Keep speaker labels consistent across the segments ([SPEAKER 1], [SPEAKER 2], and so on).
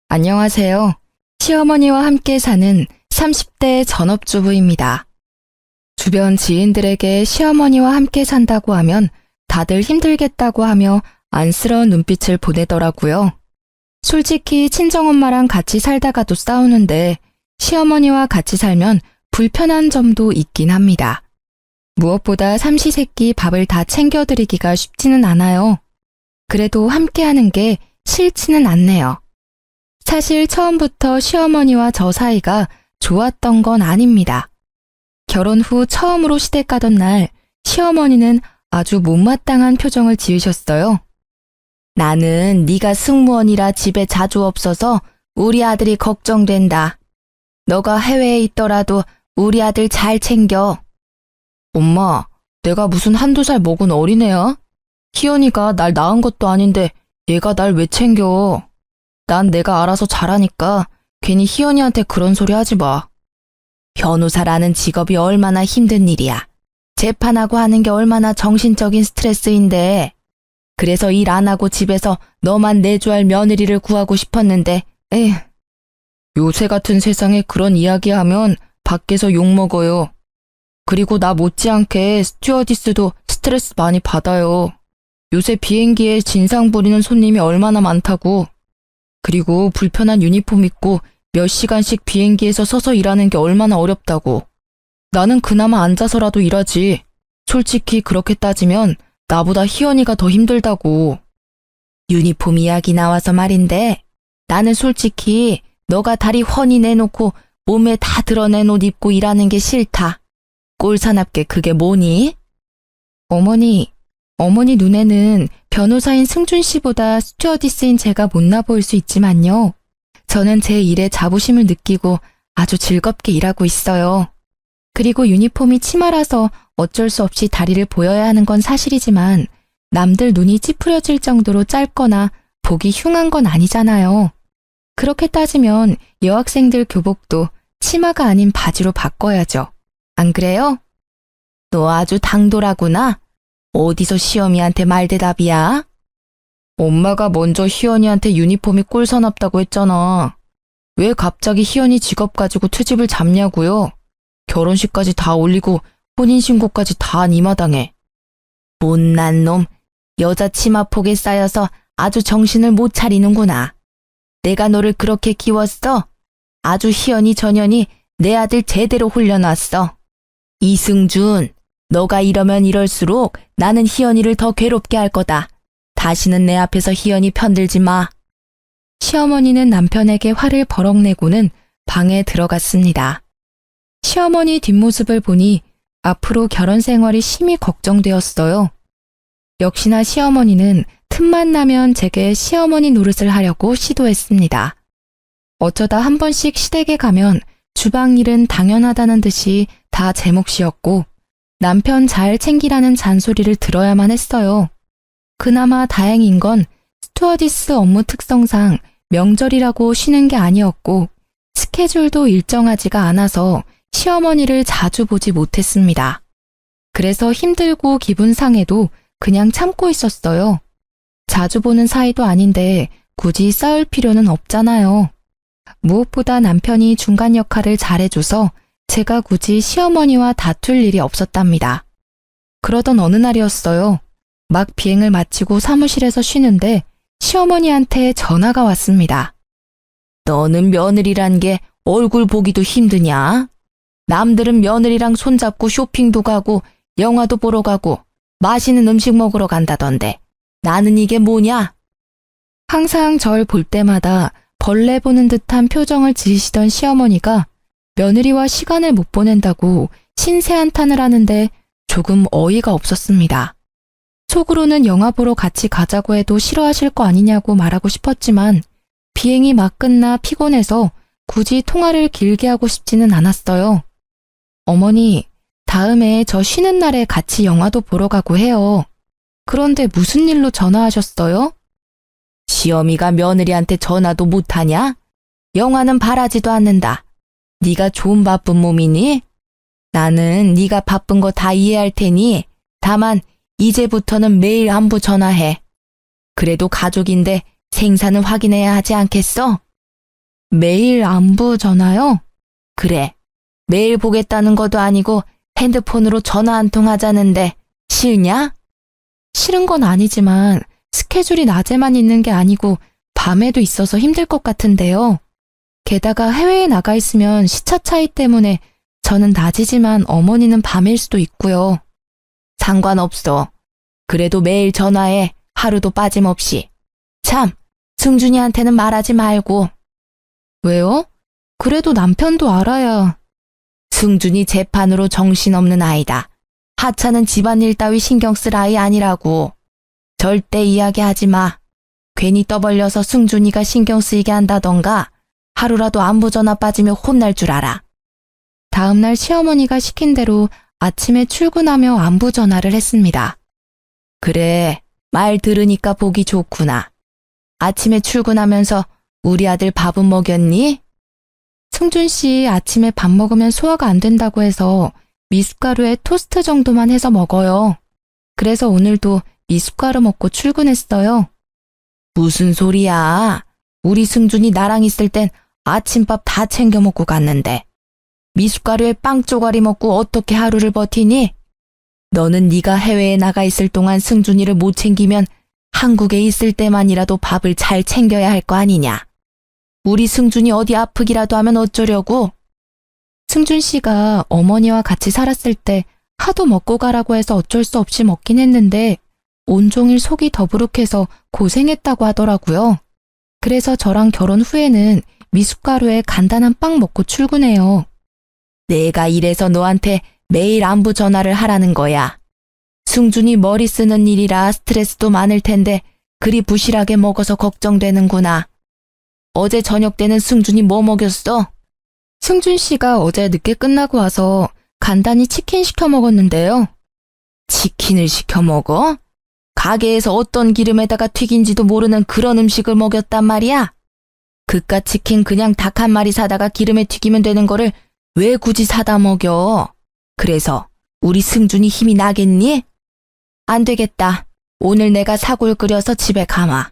[SPEAKER 1] 안녕하세요. 시어머니와 함께 사는 30대 전업주부입니다. 주변 지인들에게 시어머니와 함께 산다고 하면 다들 힘들겠다고 하며 안쓰러운 눈빛을 보내더라고요. 솔직히 친정엄마랑 같이 살다가도 싸우는데 시어머니와 같이 살면 불편한 점도 있긴 합니다. 무엇보다 삼시세끼 밥을 다 챙겨드리기가 쉽지는 않아요. 그래도 함께하는 게 싫지는 않네요. 사실 처음부터 시어머니와 저 사이가 좋았던 건 아닙니다. 결혼 후 처음으로 시댁 가던 날 시어머니는 아주 못마땅한 표정을 지으셨어요. 나는 네가 승무원이라 집에 자주 없어서 우리 아들이 걱정된다. 너가 해외에 있더라도 우리 아들 잘 챙겨. 엄마, 내가 무슨 한두 살 먹은 어린애야? 희연이가 날 낳은 것도 아닌데 얘가 날 왜 챙겨? 난 내가 알아서 잘하니까 괜히 희연이한테 그런 소리 하지 마. 변호사라는 직업이 얼마나 힘든 일이야. 재판하고 하는 게 얼마나 정신적인 스트레스인데. 그래서 일 안 하고 집에서 너만 내조할 며느리를 구하고 싶었는데, 에휴. 요새 같은 세상에 그런 이야기하면 밖에서 욕먹어요. 그리고 나 못지않게 스튜어디스도 스트레스 많이 받아요. 요새 비행기에 진상 부리는 손님이 얼마나 많다고. 그리고 불편한 유니폼 입고 몇 시간씩 비행기에서 서서 일하는 게 얼마나 어렵다고. 나는 그나마 앉아서라도 일하지. 솔직히 그렇게 따지면 나보다 희연이가 더 힘들다고. 유니폼 이야기 나와서 말인데 나는 솔직히 너가 다리 훤히 내놓고 몸에 다 드러낸 옷 입고 일하는 게 싫다. 꼴사납게 그게 뭐니? 어머니 눈에는 변호사인 승준 씨보다 스튜어디스인 제가 못나 보일 수 있지만요. 저는 제 일에 자부심을 느끼고 아주 즐겁게 일하고 있어요. 그리고 유니폼이 치마라서 어쩔 수 없이 다리를 보여야 하는 건 사실이지만 남들 눈이 찌푸려질 정도로 짧거나 보기 흉한 건 아니잖아요. 그렇게 따지면 여학생들 교복도 치마가 아닌 바지로 바꿔야죠. 안 그래요? 너 아주 당돌하구나. 어디서 시어미한테 말대답이야? 엄마가 먼저 희연이한테 유니폼이 꼴사납다고 했잖아. 왜 갑자기 희연이 직업 가지고 트집을 잡냐고요? 결혼식까지 다 올리고 혼인신고까지 다 이 마당에. 못난 놈, 여자 치마폭에 쌓여서 아주 정신을 못 차리는구나. 내가 너를 그렇게 키웠어? 아주 희연이 전연이 내 아들 제대로 훈련왔어. 이승준, 너가 이러면 이럴수록 나는 희연이를 더 괴롭게 할 거다. 다시는 내 앞에서 희연이 편들지 마. 시어머니는 남편에게 화를 버럭 내고는 방에 들어갔습니다. 시어머니 뒷모습을 보니 앞으로 결혼 생활이 심히 걱정되었어요. 역시나 시어머니는 틈만 나면 제게 시어머니 노릇을 하려고 시도했습니다. 어쩌다 한 번씩 시댁에 가면 주방 일은 당연하다는 듯이 다 제 몫이었고 남편 잘 챙기라는 잔소리를 들어야만 했어요. 그나마 다행인 건 스튜어디스 업무 특성상 명절이라고 쉬는 게 아니었고 스케줄도 일정하지가 않아서 시어머니를 자주 보지 못했습니다. 그래서 힘들고 기분 상해도 그냥 참고 있었어요. 자주 보는 사이도 아닌데 굳이 싸울 필요는 없잖아요. 무엇보다 남편이 중간 역할을 잘해줘서 제가 굳이 시어머니와 다툴 일이 없었답니다. 그러던 어느 날이었어요. 막 비행을 마치고 사무실에서 쉬는데 시어머니한테 전화가 왔습니다. 너는 며느리란 게 얼굴 보기도 힘드냐? 남들은 며느리랑 손잡고 쇼핑도 가고 영화도 보러 가고 맛있는 음식 먹으러 간다던데 나는 이게 뭐냐? 항상 절 볼 때마다 벌레 보는 듯한 표정을 지으시던 시어머니가 며느리와 시간을 못 보낸다고 신세한탄을 하는데 조금 어이가 없었습니다. 속으로는 영화 보러 같이 가자고 해도 싫어하실 거 아니냐고 말하고 싶었지만 비행이 막 끝나 피곤해서 굳이 통화를 길게 하고 싶지는 않았어요. 어머니, 다음에 저 쉬는 날에 같이 영화도 보러 가고 해요. 그런데 무슨 일로 전화하셨어요? 시어미가 며느리한테 전화도 못하냐? 영화는 바라지도 않는다. 네가 좀 바쁜 몸이니? 나는 네가 바쁜 거 다 이해할 테니 다만 이제부터는 매일 안부 전화해. 그래도 가족인데 생사는 확인해야 하지 않겠어? 매일 안부 전화요? 그래. 매일 보겠다는 것도 아니고 핸드폰으로 전화 한 통 하자는데 싫냐? 싫은 건 아니지만 스케줄이 낮에만 있는 게 아니고 밤에도 있어서 힘들 것 같은데요. 게다가 해외에 나가 있으면 시차 차이 때문에 저는 낮이지만 어머니는 밤일 수도 있고요. 상관없어. 그래도 매일 전화해. 하루도 빠짐없이. 참, 승준이한테는 말하지 말고. 왜요? 그래도 남편도 알아야. 승준이 재판으로 정신없는 아이다. 하찮은 집안일 따위 신경 쓸 아이 아니라고. 절대 이야기하지 마. 괜히 떠벌려서 승준이가 신경 쓰이게 한다던가 하루라도 안부 전화 빠지면 혼날 줄 알아. 다음날 시어머니가 시킨 대로 아침에 출근하며 안부 전화를 했습니다. 그래, 말 들으니까 보기 좋구나. 아침에 출근하면서 우리 아들 밥은 먹였니? 승준 씨 아침에 밥 먹으면 소화가 안 된다고 해서 미숫가루에 토스트 정도만 해서 먹어요. 그래서 오늘도 미숫가루 먹고 출근했어요. 무슨 소리야? 우리 승준이 나랑 있을 땐 아침밥 다 챙겨 먹고 갔는데 미숫가루에 빵 쪼가리 먹고 어떻게 하루를 버티니? 너는 네가 해외에 나가 있을 동안 승준이를 못 챙기면 한국에 있을 때만이라도 밥을 잘 챙겨야 할 거 아니냐? 우리 승준이 어디 아프기라도 하면 어쩌려고? 승준 씨가 어머니와 같이 살았을 때 하도 먹고 가라고 해서 어쩔 수 없이 먹긴 했는데 온종일 속이 더부룩해서 고생했다고 하더라고요. 그래서 저랑 결혼 후에는 미숫가루에 간단한 빵 먹고 출근해요. 내가 이래서 너한테 매일 안부 전화를 하라는 거야. 승준이 머리 쓰는 일이라 스트레스도 많을 텐데 그리 부실하게 먹어서 걱정되는구나. 어제 저녁 때는 승준이 뭐 먹였어? 승준 씨가 어제 늦게 끝나고 와서 간단히 치킨 시켜 먹었는데요. 치킨을 시켜 먹어? 가게에서 어떤 기름에다가 튀긴지도 모르는 그런 음식을 먹였단 말이야? 그깟 치킨 그냥 닭 한 마리 사다가 기름에 튀기면 되는 거를 왜 굳이 사다 먹여? 그래서 우리 승준이 힘이 나겠니? 안 되겠다. 오늘 내가 사골 끓여서 집에 가마.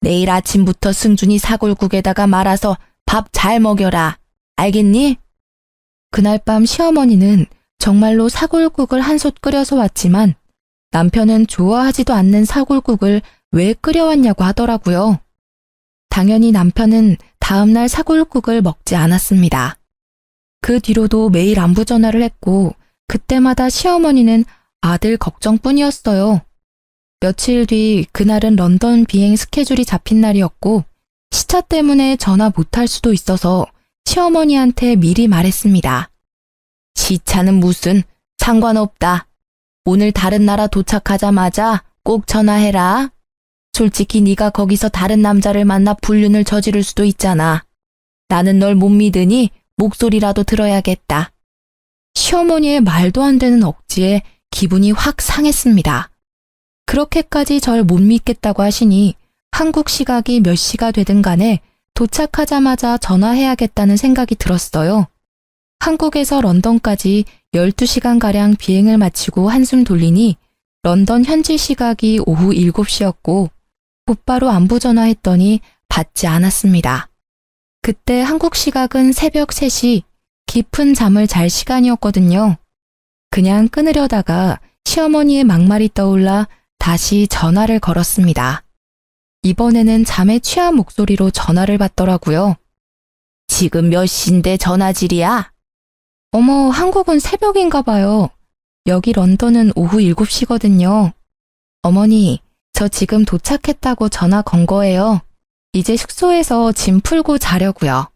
[SPEAKER 1] 내일 아침부터 승준이 사골국에다가 말아서 밥 잘 먹여라. 알겠니? 그날 밤 시어머니는 정말로 사골국을 한솥 끓여서 왔지만 남편은 좋아하지도 않는 사골국을 왜 끓여왔냐고 하더라고요. 당연히 남편은 다음날 사골국을 먹지 않았습니다. 그 뒤로도 매일 안부 전화를 했고 그때마다 시어머니는 아들 걱정뿐이었어요. 며칠 뒤 그날은 런던 비행 스케줄이 잡힌 날이었고 시차 때문에 전화 못할 수도 있어서 시어머니한테 미리 말했습니다. 시차는 무슨 상관없다. 오늘 다른 나라 도착하자마자 꼭 전화해라. 솔직히 네가 거기서 다른 남자를 만나 불륜을 저지를 수도 있잖아. 나는 널 못 믿으니 목소리라도 들어야겠다. 시어머니의 말도 안 되는 억지에 기분이 확 상했습니다. 그렇게까지 절 못 믿겠다고 하시니 한국 시각이 몇 시가 되든 간에 도착하자마자 전화해야겠다는 생각이 들었어요. 한국에서 런던까지 12시간가량 비행을 마치고 한숨 돌리니 런던 현지 시각이 오후 7시였고 곧바로 안부 전화했더니 받지 않았습니다. 그때 한국 시각은 새벽 3시, 깊은 잠을 잘 시간이었거든요. 그냥 끊으려다가 시어머니의 막말이 떠올라 다시 전화를 걸었습니다. 이번에는 잠에 취한 목소리로 전화를 받더라고요. 지금 몇 시인데 전화질이야? 어머, 한국은 새벽인가 봐요. 여기 런던은 오후 7시거든요. 어머니, 저 지금 도착했다고 전화 건 거예요. 이제 숙소에서 짐 풀고 자려고요.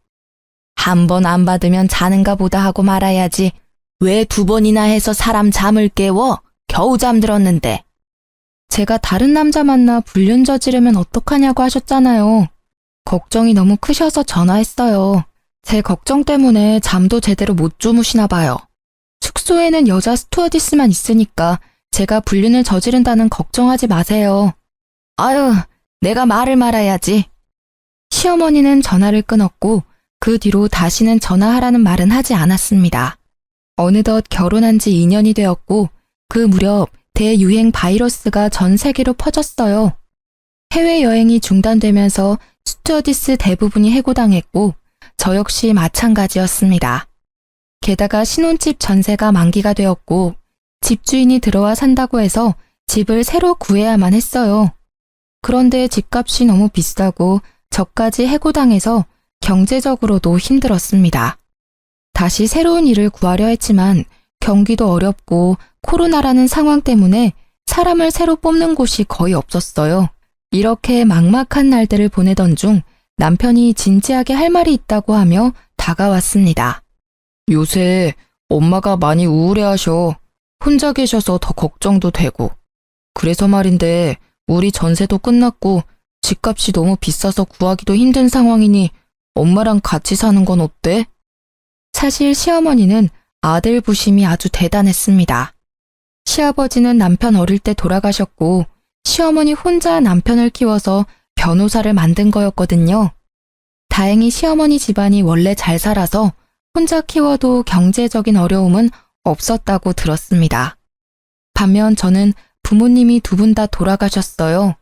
[SPEAKER 1] 한 번 안 받으면 자는가 보다 하고 말아야지. 왜 2번이나 해서 사람 잠을 깨워? 겨우 잠들었는데. 제가 다른 남자 만나 불륜 저지르면 어떡하냐고 하셨잖아요. 걱정이 너무 크셔서 전화했어요. 제 걱정 때문에 잠도 제대로 못 주무시나 봐요. 숙소에는 여자 스튜어디스만 있으니까 제가 불륜을 저지른다는 걱정하지 마세요. 아유, 내가 말을 말아야지. 시어머니는 전화를 끊었고 그 뒤로 다시는 전화하라는 말은 하지 않았습니다. 어느덧 결혼한 지 2년이 되었고 그 무렵 대유행 바이러스가 전 세계로 퍼졌어요. 해외여행이 중단되면서 스튜어디스 대부분이 해고당했고 저 역시 마찬가지였습니다. 게다가 신혼집 전세가 만기가 되었고 집주인이 들어와 산다고 해서 집을 새로 구해야만 했어요. 그런데 집값이 너무 비싸고 저까지 해고당해서 경제적으로도 힘들었습니다. 다시 새로운 일을 구하려 했지만 경기도 어렵고 코로나라는 상황 때문에 사람을 새로 뽑는 곳이 거의 없었어요. 이렇게 막막한 날들을 보내던 중 남편이 진지하게 할 말이 있다고 하며 다가왔습니다. 요새 엄마가 많이 우울해하셔. 혼자 계셔서 더 걱정도 되고. 그래서 말인데 우리 전세도 끝났고 집값이 너무 비싸서 구하기도 힘든 상황이니 엄마랑 같이 사는 건 어때? 사실 시어머니는 아들 부심이 아주 대단했습니다. 시아버지는 남편 어릴 때 돌아가셨고 시어머니 혼자 남편을 키워서 변호사를 만든 거였거든요. 다행히 시어머니 집안이 원래 잘 살아서 혼자 키워도 경제적인 어려움은 없었다고 들었습니다. 반면 저는 부모님이 두 분 다 돌아가셨어요.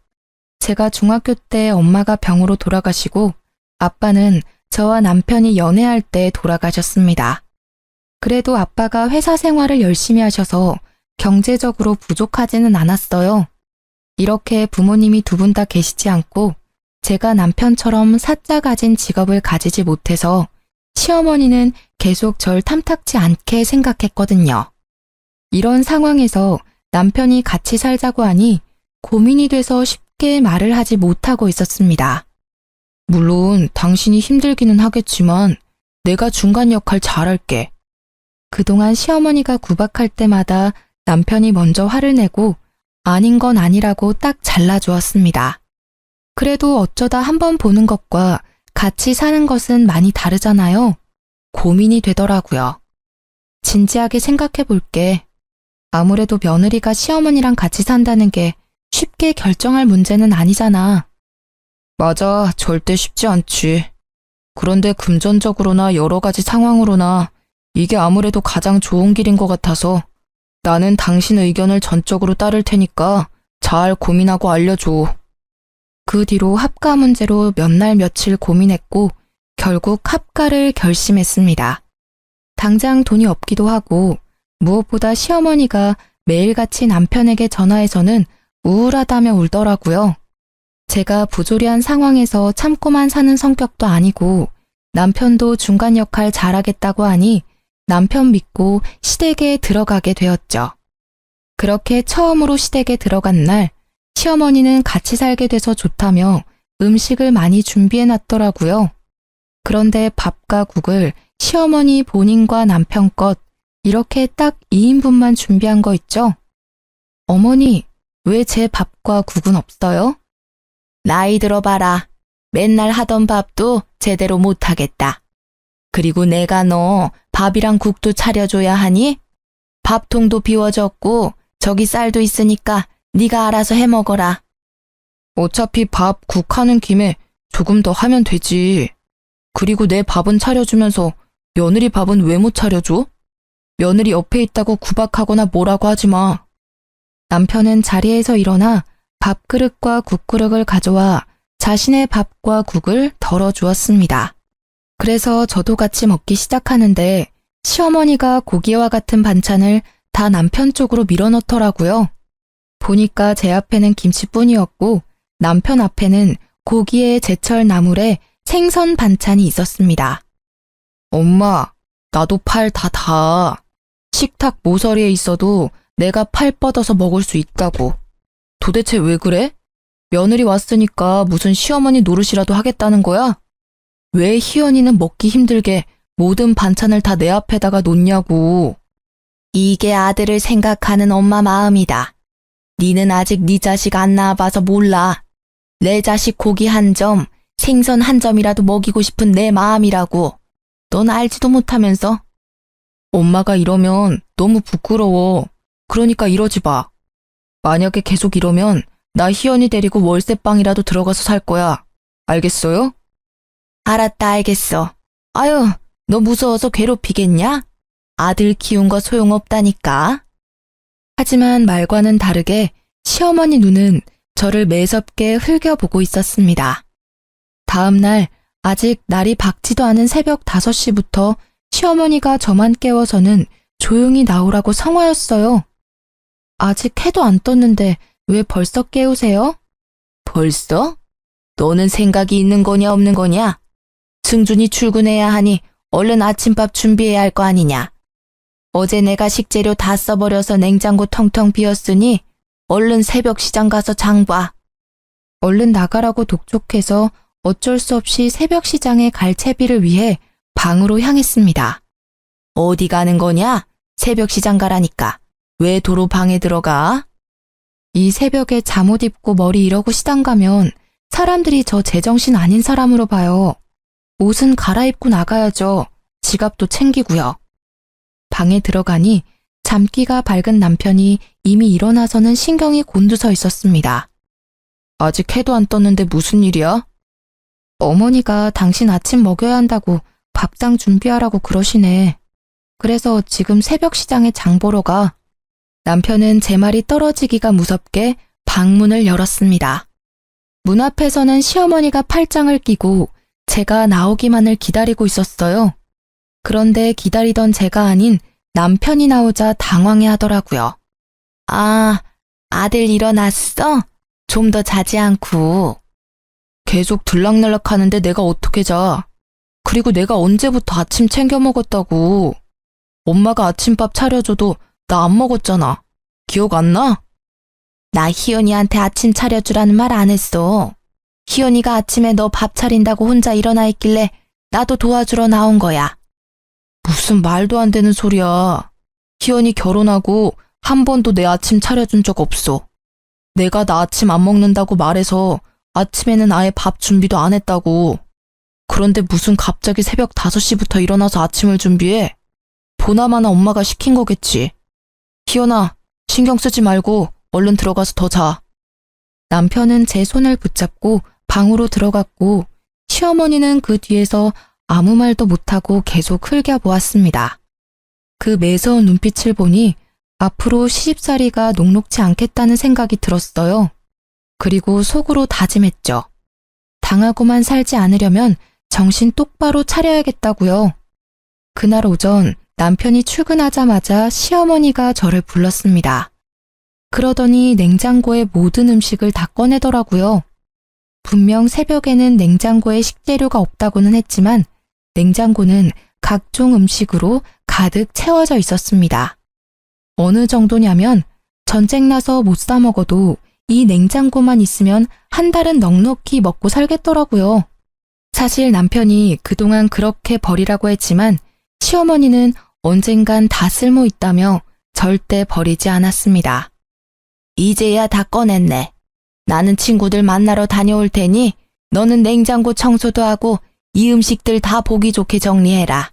[SPEAKER 1] 제가 중학교 때 엄마가 병으로 돌아가시고 아빠는 저와 남편이 연애할 때 돌아가셨습니다. 그래도 아빠가 회사 생활을 열심히 하셔서 경제적으로 부족하지는 않았어요. 이렇게 부모님이 두 분 다 계시지 않고 제가 남편처럼 사짜 가진 직업을 가지지 못해서 시어머니는 계속 절 탐탁지 않게 생각했거든요. 이런 상황에서 남편이 같이 살자고 하니 고민이 돼서 쉽게 말을 하지 못하고 있었습니다. 물론 당신이 힘들기는 하겠지만 내가 중간 역할 잘할게. 그동안 시어머니가 구박할 때마다 남편이 먼저 화를 내고 아닌 건 아니라고 딱 잘라주었습니다. 그래도 어쩌다 한번 보는 것과 같이 사는 것은 많이 다르잖아요. 고민이 되더라고요. 진지하게 생각해 볼게. 아무래도 며느리가 시어머니랑 같이 산다는 게 쉽게 결정할 문제는 아니잖아. 맞아, 절대 쉽지 않지. 그런데 금전적으로나 여러 가지 상황으로나 이게 아무래도 가장 좋은 길인 것 같아서 나는 당신 의견을 전적으로 따를 테니까 잘 고민하고 알려줘. 그 뒤로 합가 문제로 몇 날 며칠 고민했고 결국 합가를 결심했습니다. 당장 돈이 없기도 하고 무엇보다 시어머니가 매일같이 남편에게 전화해서는 우울하다며 울더라고요. 제가 부조리한 상황에서 참고만 사는 성격도 아니고 남편도 중간 역할 잘하겠다고 하니 남편 믿고 시댁에 들어가게 되었죠. 그렇게 처음으로 시댁에 들어간 날 시어머니는 같이 살게 돼서 좋다며 음식을 많이 준비해 놨더라고요. 그런데 밥과 국을 시어머니 본인과 남편 것 이렇게 딱 2인분만 준비한 거 있죠? 어머니, 왜 제 밥과 국은 없어요? 나이 들어봐라. 맨날 하던 밥도 제대로 못하겠다. 그리고 내가 너 밥이랑 국도 차려줘야 하니? 밥통도 비워졌고 저기 쌀도 있으니까 네가 알아서 해먹어라. 어차피 밥, 국 하는 김에 조금 더 하면 되지. 그리고 내 밥은 차려주면서 며느리 밥은 왜 못 차려줘? 며느리 옆에 있다고 구박하거나 뭐라고 하지 마. 남편은 자리에서 일어나 밥그릇과 국그릇을 가져와 자신의 밥과 국을 덜어주었습니다. 그래서 저도 같이 먹기 시작하는데 시어머니가 고기와 같은 반찬을 다 남편 쪽으로 밀어넣더라고요. 보니까 제 앞에는 김치뿐이었고 남편 앞에는 고기에 제철 나물에 생선 반찬이 있었습니다. 엄마, 나도 팔 다 닿아. 식탁 모서리에 있어도 내가 팔 뻗어서 먹을 수 있다고. 도대체 왜 그래? 며느리 왔으니까 무슨 시어머니 노릇이라도 하겠다는 거야? 왜 희연이는 먹기 힘들게 모든 반찬을 다 내 앞에다가 놓냐고. 이게 아들을 생각하는 엄마 마음이다. 니는 아직 네 자식 안 낳아봐서 몰라. 내 자식 고기 한 점, 생선 한 점이라도 먹이고 싶은 내 마음이라고. 넌 알지도 못하면서. 엄마가 이러면 너무 부끄러워. 그러니까 이러지 마. 만약에 계속 이러면 나 희연이 데리고 월세방이라도 들어가서 살 거야. 알겠어요? 알았다, 알겠어. 아유, 너 무서워서 괴롭히겠냐? 아들 키운 거 소용없다니까. 하지만 말과는 다르게 시어머니 눈은 저를 매섭게 흘겨보고 있었습니다. 다음 날 아직 날이 밝지도 않은 새벽 5시부터 시어머니가 저만 깨워서는 조용히 나오라고 성화였어요. 아직 해도 안 떴는데 왜 벌써 깨우세요? 벌써? 너는 생각이 있는 거냐 없는 거냐? 승준이 출근해야 하니 얼른 아침밥 준비해야 할 거 아니냐? 어제 내가 식재료 다 써버려서 냉장고 텅텅 비었으니 얼른 새벽 시장 가서 장 봐. 얼른 나가라고 독촉해서 어쩔 수 없이 새벽 시장에 갈 채비를 위해 방으로 향했습니다. 어디 가는 거냐? 새벽 시장 가라니까. 왜 도로 방에 들어가? 이 새벽에 잠옷 입고 머리 이러고 시장 가면 사람들이 저 제정신 아닌 사람으로 봐요. 옷은 갈아입고 나가야죠. 지갑도 챙기고요. 방에 들어가니 잠기가 밝은 남편이 이미 일어나서는 신경이 곤두서 있었습니다. 아직 해도 안 떴는데 무슨 일이야? 어머니가 당신 아침 먹여야 한다고 밥상 준비하라고 그러시네. 그래서 지금 새벽 시장에 장 보러 가. 남편은 제 말이 떨어지기가 무섭게 방문을 열었습니다. 문 앞에서는 시어머니가 팔짱을 끼고 제가 나오기만을 기다리고 있었어요. 그런데 기다리던 제가 아닌 남편이 나오자 당황해 하더라고요. 아, 아들 일어났어? 좀 더 자지 않고. 계속 들락날락 하는데 내가 어떻게 자. 그리고 내가 언제부터 아침 챙겨 먹었다고. 엄마가 아침밥 차려줘도 나 안 먹었잖아. 기억 안 나? 나 희연이한테 아침 차려주라는 말 안 했어. 희연이가 아침에 너 밥 차린다고 혼자 일어나 있길래 나도 도와주러 나온 거야. 무슨 말도 안 되는 소리야. 희연이 결혼하고 한 번도 내 아침 차려준 적 없어. 내가 나 아침 안 먹는다고 말해서 아침에는 아예 밥 준비도 안 했다고. 그런데 무슨 갑자기 새벽 5시부터 일어나서 아침을 준비해? 보나마나 엄마가 시킨 거겠지. 희연아, 신경 쓰지 말고 얼른 들어가서 더 자. 남편은 제 손을 붙잡고 방으로 들어갔고 시어머니는 그 뒤에서 아무 말도 못하고 계속 흘겨보았습니다. 그 매서운 눈빛을 보니 앞으로 시집살이가 녹록지 않겠다는 생각이 들었어요. 그리고 속으로 다짐했죠. 당하고만 살지 않으려면 정신 똑바로 차려야겠다고요. 그날 오전 남편이 출근하자마자 시어머니가 저를 불렀습니다. 그러더니 냉장고의 모든 음식을 다 꺼내더라고요. 분명 새벽에는 냉장고에 식재료가 없다고는 했지만 냉장고는 각종 음식으로 가득 채워져 있었습니다. 어느 정도냐면 전쟁 나서 못 사 먹어도 이 냉장고만 있으면 한 달은 넉넉히 먹고 살겠더라고요. 사실 남편이 그동안 그렇게 버리라고 했지만 시어머니는 언젠간 다 쓸모 있다며 절대 버리지 않았습니다. 이제야 다 꺼냈네. 나는 친구들 만나러 다녀올 테니 너는 냉장고 청소도 하고 이 음식들 다 보기 좋게 정리해라.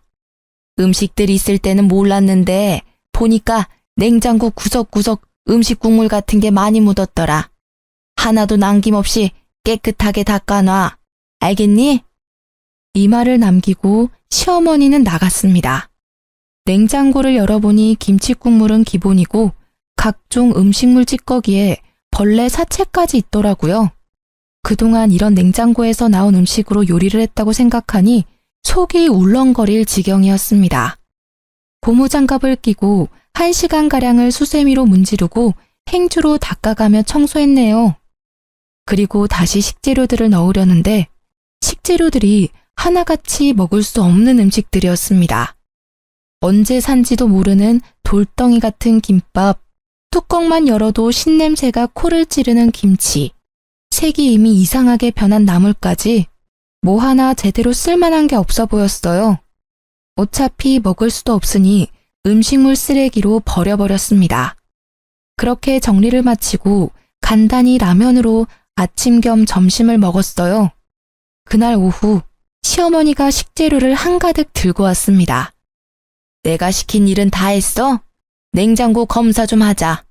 [SPEAKER 1] 음식들 있을 때는 몰랐는데 보니까 냉장고 구석구석 음식 국물 같은 게 많이 묻었더라. 하나도 남김없이 깨끗하게 닦아놔. 알겠니? 이 말을 남기고 시어머니는 나갔습니다. 냉장고를 열어보니 김치국물은 기본이고 각종 음식물 찌꺼기에 벌레 사체까지 있더라고요. 그동안 이런 냉장고에서 나온 음식으로 요리를 했다고 생각하니 속이 울렁거릴 지경이었습니다. 고무장갑을 끼고 1시간가량을 수세미로 문지르고 행주로 닦아가며 청소했네요. 그리고 다시 식재료들을 넣으려는데 식재료들이 하나같이 먹을 수 없는 음식들이었습니다. 언제 산지도 모르는 돌덩이 같은 김밥, 뚜껑만 열어도 신냄새가 코를 찌르는 김치, 색이 이미 이상하게 변한 나물까지 뭐 하나 제대로 쓸만한 게 없어 보였어요. 어차피 먹을 수도 없으니 음식물 쓰레기로 버려버렸습니다. 그렇게 정리를 마치고 간단히 라면으로 아침 겸 점심을 먹었어요. 그날 오후 시어머니가 식재료를 한가득 들고 왔습니다. 내가 시킨 일은 다 했어? 냉장고 검사 좀 하자.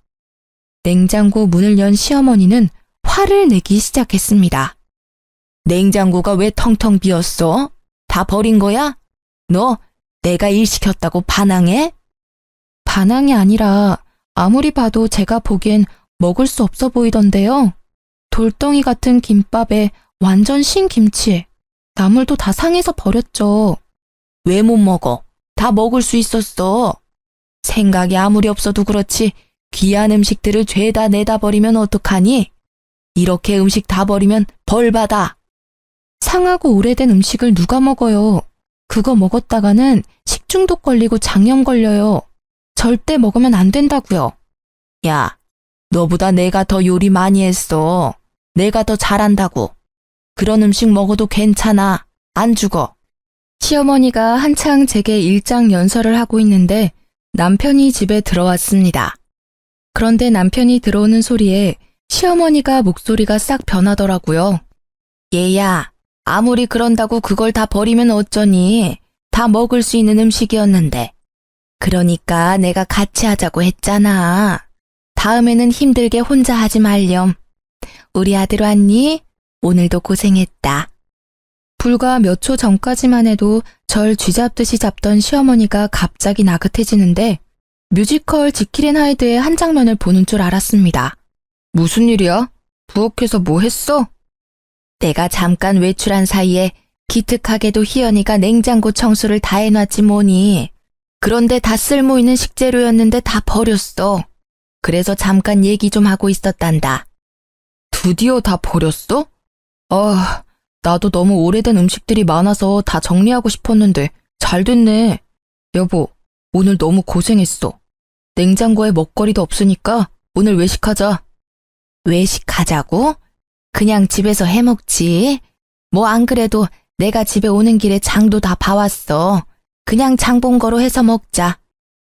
[SPEAKER 1] 냉장고 문을 연 시어머니는 화를 내기 시작했습니다. 냉장고가 왜 텅텅 비었어? 다 버린 거야? 너 내가 일 시켰다고 반항해? 반항이 아니라 아무리 봐도 제가 보기엔 먹을 수 없어 보이던데요. 돌덩이 같은 김밥에 완전 신김치에 나물도 다 상해서 버렸죠. 왜 못 먹어? 다 먹을 수 있었어. 생각이 아무리 없어도 그렇지 귀한 음식들을 죄다 내다 버리면 어떡하니? 이렇게 음식 다 버리면 벌 받아. 상하고 오래된 음식을 누가 먹어요? 그거 먹었다가는 식중독 걸리고 장염 걸려요. 절대 먹으면 안 된다고요. 야, 너보다 내가 더 요리 많이 했어. 내가 더 잘한다고. 그런 음식 먹어도 괜찮아. 안 죽어. 시어머니가 한창 제게 일장 연설을 하고 있는데 남편이 집에 들어왔습니다. 그런데 남편이 들어오는 소리에 시어머니가 목소리가 싹 변하더라고요. 얘야, 아무리 그런다고 그걸 다 버리면 어쩌니? 다 먹을 수 있는 음식이었는데. 그러니까 내가 같이 하자고 했잖아. 다음에는 힘들게 혼자 하지 말렴. 우리 아들 왔니? 오늘도 고생했다. 불과 몇 초 전까지만 해도 절 쥐잡듯이 잡던 시어머니가 갑자기 나긋해지는데 뮤지컬 지킬 앤 하이드의 한 장면을 보는 줄 알았습니다. 무슨 일이야? 부엌에서 뭐 했어? 내가 잠깐 외출한 사이에 기특하게도 희연이가 냉장고 청소를 다 해놨지 뭐니. 그런데 다 쓸모있는 식재료였는데 다 버렸어. 그래서 잠깐 얘기 좀 하고 있었단다. 드디어 다 버렸어? 나도 너무 오래된 음식들이 많아서 다 정리하고 싶었는데 잘 됐네. 여보, 오늘 너무 고생했어. 냉장고에 먹거리도 없으니까 오늘 외식하자. 외식하자고? 그냥 집에서 해먹지. 뭐 안 그래도 내가 집에 오는 길에 장도 다 봐왔어. 그냥 장 본 거로 해서 먹자.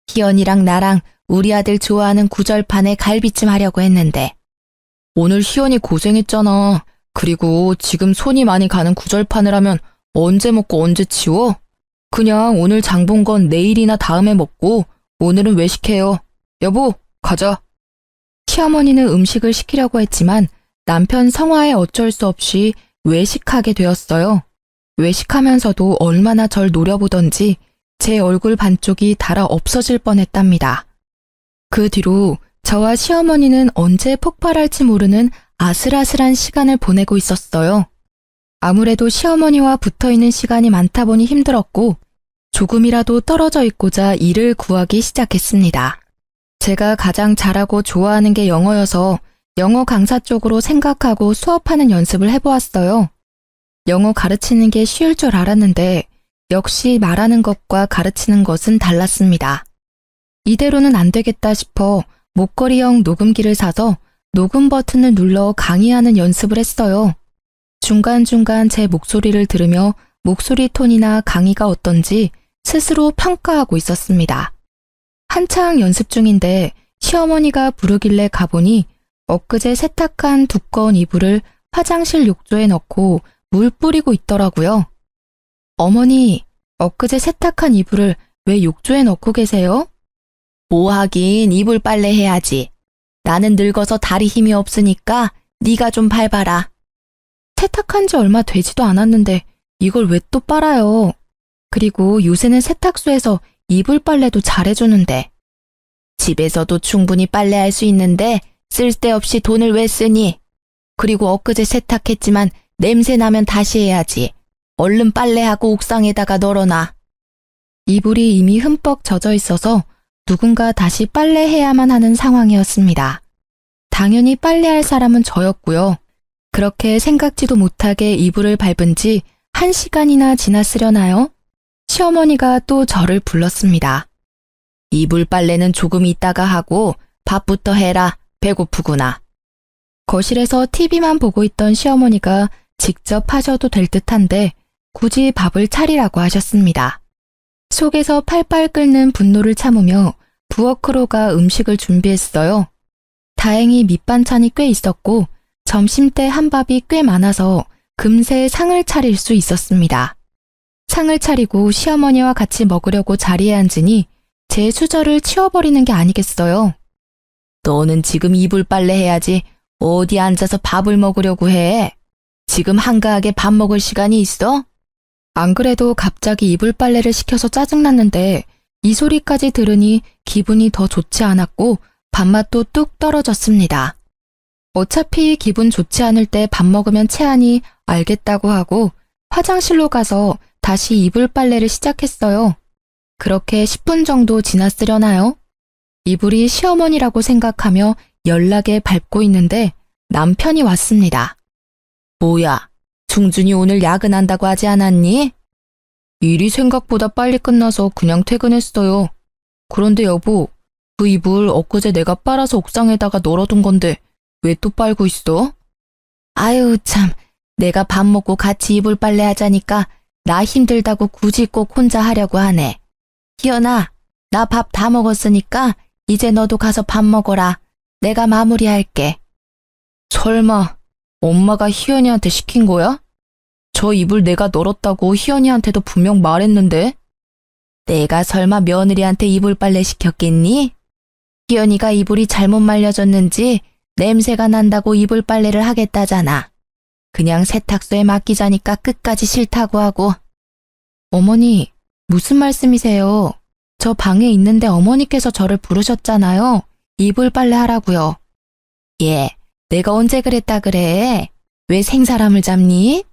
[SPEAKER 1] 희연이랑 나랑 우리 아들 좋아하는 구절판에 갈비찜 하려고 했는데. 오늘 희연이 고생했잖아. 그리고 지금 손이 많이 가는 구절판을 하면 언제 먹고 언제 치워? 그냥 오늘 장 본 건 내일이나 다음에 먹고 오늘은 외식해요. 여보, 가자. 시어머니는 음식을 시키려고 했지만 남편 성화에 어쩔 수 없이 외식하게 되었어요. 외식하면서도 얼마나 절 노려보던지 제 얼굴 반쪽이 달아 없어질 뻔했답니다. 그 뒤로 저와 시어머니는 언제 폭발할지 모르는 아슬아슬한 시간을 보내고 있었어요. 아무래도 시어머니와 붙어있는 시간이 많다 보니 힘들었고 조금이라도 떨어져 있고자 일을 구하기 시작했습니다. 제가 가장 잘하고 좋아하는 게 영어여서 영어 강사 쪽으로 생각하고 수업하는 연습을 해보았어요. 영어 가르치는 게 쉬울 줄 알았는데 역시 말하는 것과 가르치는 것은 달랐습니다. 이대로는 안 되겠다 싶어 목걸이형 녹음기를 사서 녹음 버튼을 눌러 강의하는 연습을 했어요. 중간중간 제 목소리를 들으며 목소리 톤이나 강의가 어떤지 스스로 평가하고 있었습니다. 한창 연습 중인데 시어머니가 부르길래 가보니 엊그제 세탁한 두꺼운 이불을 화장실 욕조에 넣고 물 뿌리고 있더라고요. 어머니, 엊그제 세탁한 이불을 왜 욕조에 넣고 계세요? 뭐 하긴 이불 빨래 해야지. 나는 늙어서 다리 힘이 없으니까 네가 좀 밟아라. 세탁한 지 얼마 되지도 않았는데 이걸 왜 또 빨아요? 그리고 요새는 세탁소에서 이불 빨래도 잘해주는데. 집에서도 충분히 빨래할 수 있는데 쓸데없이 돈을 왜 쓰니? 그리고 엊그제 세탁했지만 냄새 나면 다시 해야지. 얼른 빨래하고 옥상에다가 널어놔. 이불이 이미 흠뻑 젖어 있어서 누군가 다시 빨래해야만 하는 상황이었습니다. 당연히 빨래할 사람은 저였고요. 그렇게 생각지도 못하게 이불을 밟은 지 1시간이나 지났으려나요? 시어머니가 또 저를 불렀습니다. 이불 빨래는 조금 있다가 하고 밥부터 해라. 배고프구나. 거실에서 TV만 보고 있던 시어머니가 직접 하셔도 될 듯한데 굳이 밥을 차리라고 하셨습니다. 속에서 팔팔 끓는 분노를 참으며 부엌으로 가 음식을 준비했어요. 다행히 밑반찬이 꽤 있었고 점심때 한밥이 꽤 많아서 금세 상을 차릴 수 있었습니다. 상을 차리고 시어머니와 같이 먹으려고 자리에 앉으니 제 수저를 치워버리는 게 아니겠어요. 너는 지금 이불 빨래 해야지 어디 앉아서 밥을 먹으려고 해. 지금 한가하게 밥 먹을 시간이 있어? 안 그래도 갑자기 이불 빨래를 시켜서 짜증났는데 이 소리까지 들으니 기분이 더 좋지 않았고 밥맛도 뚝 떨어졌습니다. 어차피 기분 좋지 않을 때 밥 먹으면 체하니 알겠다고 하고 화장실로 가서 다시 이불 빨래를 시작했어요. 그렇게 10분 정도 지났으려나요? 이불이 시어머니라고 생각하며 연락에 밟고 있는데 남편이 왔습니다. 뭐야, 중준이 오늘 야근한다고 하지 않았니? 일이 생각보다 빨리 끝나서 그냥 퇴근했어요. 그런데 여보, 그 이불 엊그제 내가 빨아서 옥상에다가 널어둔 건데 왜 또 빨고 있어? 아유 참, 내가 밥 먹고 같이 이불 빨래 하자니까 나 힘들다고 굳이 꼭 혼자 하려고 하네. 희연아, 나 밥 다 먹었으니까 이제 너도 가서 밥 먹어라. 내가 마무리할게. 설마 엄마가 희연이한테 시킨 거야? 저 이불 내가 널었다고 희연이한테도 분명 말했는데? 내가 설마 며느리한테 이불 빨래 시켰겠니? 희연이가 이불이 잘못 말려졌는지 냄새가 난다고 이불 빨래를 하겠다잖아. 그냥 세탁소에 맡기자니까 끝까지 싫다고 하고. 어머니, 무슨 말씀이세요? 저 방에 있는데 어머니께서 저를 부르셨잖아요. 이불 빨래 하라고요. 예, 내가 언제 그랬다 그래? 왜 생사람을 잡니?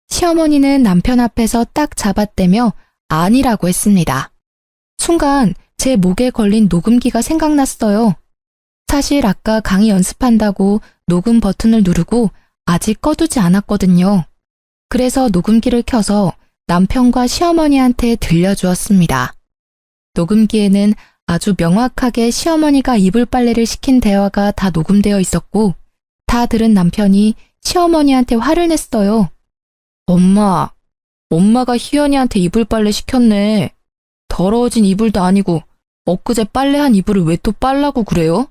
[SPEAKER 1] 시어머니는 남편 앞에서 딱 잡아떼며 아니라고 했습니다. 순간 제 목에 걸린 녹음기가 생각났어요. 사실 아까 강의 연습한다고 녹음 버튼을 누르고 아직 꺼두지 않았거든요. 그래서 녹음기를 켜서 남편과 시어머니한테 들려주었습니다. 녹음기에는 아주 명확하게 시어머니가 이불 빨래를 시킨 대화가 다 녹음되어 있었고, 다 들은 남편이 시어머니한테 화를 냈어요. 엄마가 희연이한테 이불 빨래 시켰네. 더러워진 이불도 아니고 엊그제 빨래한 이불을 왜 또 빨라고 그래요?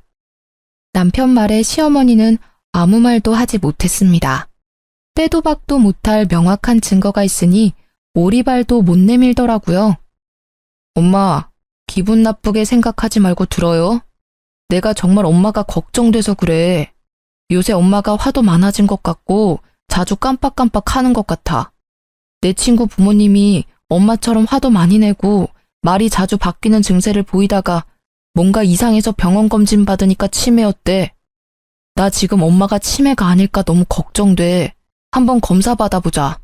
[SPEAKER 1] 남편 말에 시어머니는 아무 말도 하지 못했습니다. 빼도 박도 못할 명확한 증거가 있으니 오리발도 못 내밀더라고요. 엄마, 기분 나쁘게 생각하지 말고 들어요. 내가 정말 엄마가 걱정돼서 그래. 요새 엄마가 화도 많아진 것 같고 자주 깜빡깜빡 하는 것 같아. 내 친구 부모님이 엄마처럼 화도 많이 내고 말이 자주 바뀌는 증세를 보이다가 뭔가 이상해서 병원 검진 받으니까 치매였대. 나 지금 엄마가 치매가 아닐까 너무 걱정돼. 한번 검사 받아보자.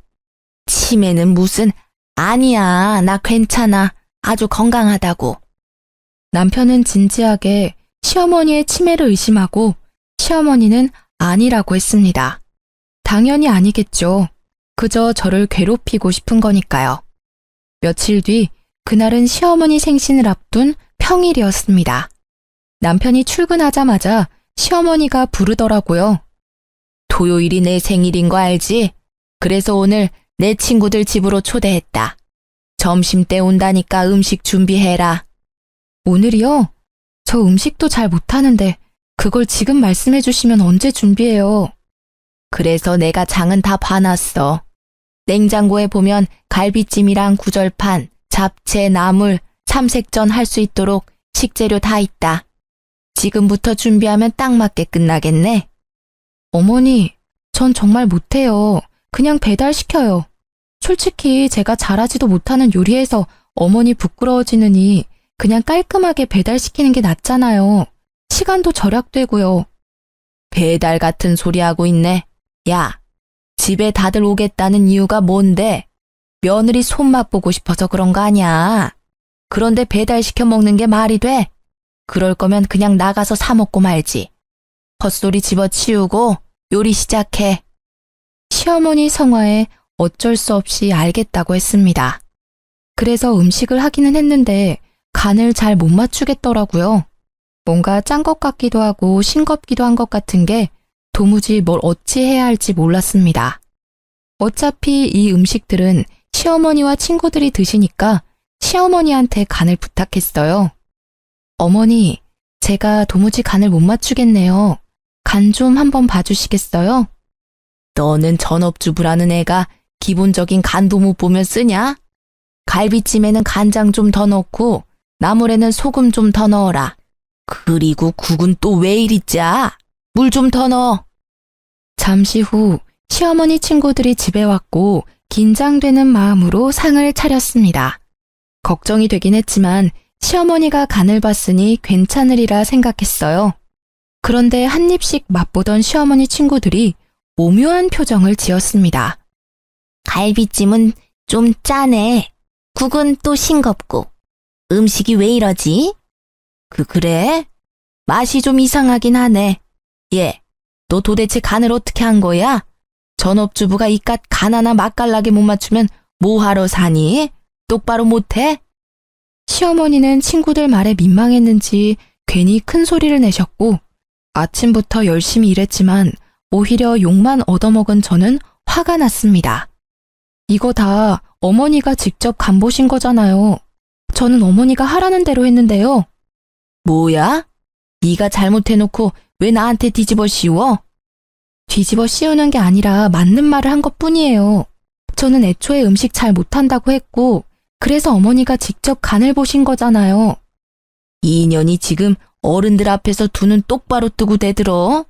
[SPEAKER 1] 치매는 무슨, 아니야, 나 괜찮아. 아주 건강하다고. 남편은 진지하게 시어머니의 치매를 의심하고 시어머니는 아니라고 했습니다. 당연히 아니겠죠. 그저 저를 괴롭히고 싶은 거니까요. 며칠 뒤, 그날은 시어머니 생신을 앞둔 평일이었습니다. 남편이 출근하자마자 시어머니가 부르더라고요. 토요일이 내 생일인 거 알지? 그래서 오늘 내 친구들 집으로 초대했다. 점심때 온다니까 음식 준비해라. 오늘이요? 저 음식도 잘 못하는데 그걸 지금 말씀해 주시면 언제 준비해요? 그래서 내가 장은 다 봐놨어. 냉장고에 보면 갈비찜이랑 구절판, 잡채, 나물, 삼색전 할 수 있도록 식재료 다 있다. 지금부터 준비하면 딱 맞게 끝나겠네. 어머니, 전 정말 못해요. 그냥 배달시켜요. 솔직히 제가 잘하지도 못하는 요리에서 어머니 부끄러워지느니 그냥 깔끔하게 배달시키는 게 낫잖아요. 시간도 절약되고요. 배달 같은 소리 하고 있네. 야, 집에 다들 오겠다는 이유가 뭔데? 며느리 손맛 보고 싶어서 그런 거 아니야. 그런데 배달시켜 먹는 게 말이 돼? 그럴 거면 그냥 나가서 사 먹고 말지. 헛소리 집어치우고 요리 시작해. 시어머니 성화에 어쩔 수 없이 알겠다고 했습니다. 그래서 음식을 하기는 했는데 간을 잘 못 맞추겠더라고요. 뭔가 짠 것 같기도 하고 싱겁기도 한 것 같은 게 도무지 뭘 어찌 해야 할지 몰랐습니다. 어차피 이 음식들은 시어머니와 친구들이 드시니까 시어머니한테 간을 부탁했어요. 어머니, 제가 도무지 간을 못 맞추겠네요. 간 좀 한번 봐주시겠어요? 너는 전업주부라는 애가 기본적인 간도 못 보면 쓰냐? 갈비찜에는 간장 좀 더 넣고 나물에는 소금 좀 더 넣어라. 그리고 국은 또 왜 이리 짜? 물 좀 더 넣어. 잠시 후 시어머니 친구들이 집에 왔고 긴장되는 마음으로 상을 차렸습니다. 걱정이 되긴 했지만 시어머니가 간을 봤으니 괜찮으리라 생각했어요. 그런데 한 입씩 맛보던 시어머니 친구들이 오묘한 표정을 지었습니다.
[SPEAKER 2] 갈비찜은 좀 짜네. 국은 또 싱겁고. 음식이 왜 이러지? 그래? 맛이 좀 이상하긴 하네. 얘, 너 도대체 간을 어떻게 한 거야? 전업주부가 이깟 간 하나 맛깔나게 못 맞추면 뭐하러 사니? 똑바로 못해?
[SPEAKER 1] 시어머니는 친구들 말에 민망했는지 괜히 큰 소리를 내셨고 아침부터 열심히 일했지만 오히려 욕만 얻어먹은 저는 화가 났습니다. 이거 다 어머니가 직접 간 보신 거잖아요. 저는 어머니가 하라는 대로 했는데요.
[SPEAKER 2] 뭐야? 네가 잘못해놓고 왜 나한테 뒤집어 씌워?
[SPEAKER 1] 뒤집어 씌우는 게 아니라 맞는 말을 한 것뿐이에요. 저는 애초에 음식 잘 못한다고 했고 그래서 어머니가 직접 간을 보신 거잖아요.
[SPEAKER 2] 이 년이 지금 어른들 앞에서 두 눈 똑바로 뜨고 대들어?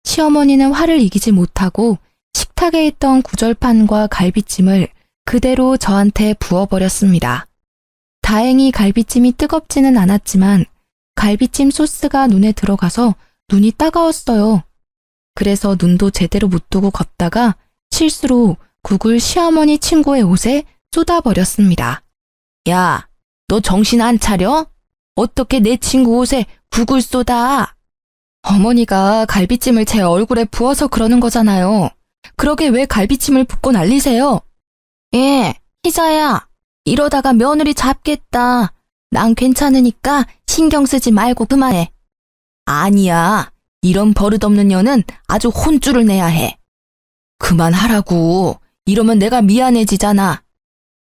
[SPEAKER 1] 시어머니는 화를 이기지 못하고 식탁에 있던 구절판과 갈비찜을 그대로 저한테 부어버렸습니다. 다행히 갈비찜이 뜨겁지는 않았지만 갈비찜 소스가 눈에 들어가서 눈이 따가웠어요. 그래서 눈도 제대로 못 뜨고 걷다가 실수로 국을 시어머니 친구의 옷에 쏟아버렸습니다.
[SPEAKER 2] 야, 너 정신 안 차려? 어떻게 내 친구 옷에 국을 쏟아?
[SPEAKER 1] 어머니가 갈비찜을 제 얼굴에 부어서 그러는 거잖아요. 그러게 왜 갈비찜을 붓고 난리세요?
[SPEAKER 2] 희자야, 이러다가 며느리 잡겠다. 난 괜찮으니까 신경 쓰지 말고 그만해. 아니야, 이런 버릇없는 년은 아주 혼쭐을 내야 해. 그만하라고. 이러면 내가 미안해지잖아.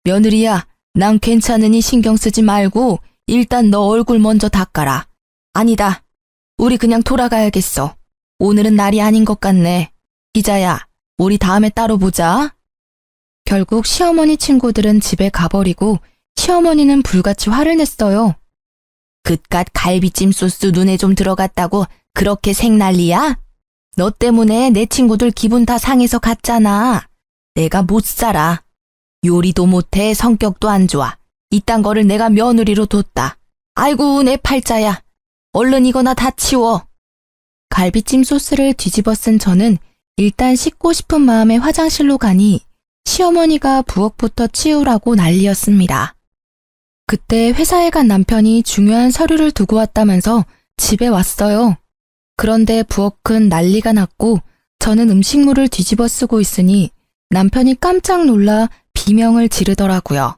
[SPEAKER 2] 며느리야, 난 괜찮으니 신경 쓰지 말고 일단 너 얼굴 먼저 닦아라. 아니다, 우리 그냥 돌아가야겠어. 오늘은 날이 아닌 것 같네. 희자야, 우리 다음에 따로 보자.
[SPEAKER 1] 결국 시어머니 친구들은 집에 가버리고 시어머니는 불같이 화를 냈어요.
[SPEAKER 2] 그깟 갈비찜 소스 눈에 좀 들어갔다고 그렇게 생난리야? 너 때문에 내 친구들 기분 다 상해서 갔잖아. 내가 못 살아. 요리도 못해, 성격도 안 좋아. 이딴 거를 내가 며느리로 뒀다. 아이고, 내 팔자야. 얼른 이거나 다 치워.
[SPEAKER 1] 갈비찜 소스를 뒤집어 쓴 저는 일단 씻고 싶은 마음에 화장실로 가니 시어머니가 부엌부터 치우라고 난리였습니다. 그때 회사에 간 남편이 중요한 서류를 두고 왔다면서 집에 왔어요. 그런데 부엌은 난리가 났고 저는 음식물을 뒤집어 쓰고 있으니 남편이 깜짝 놀라 비명을 지르더라고요.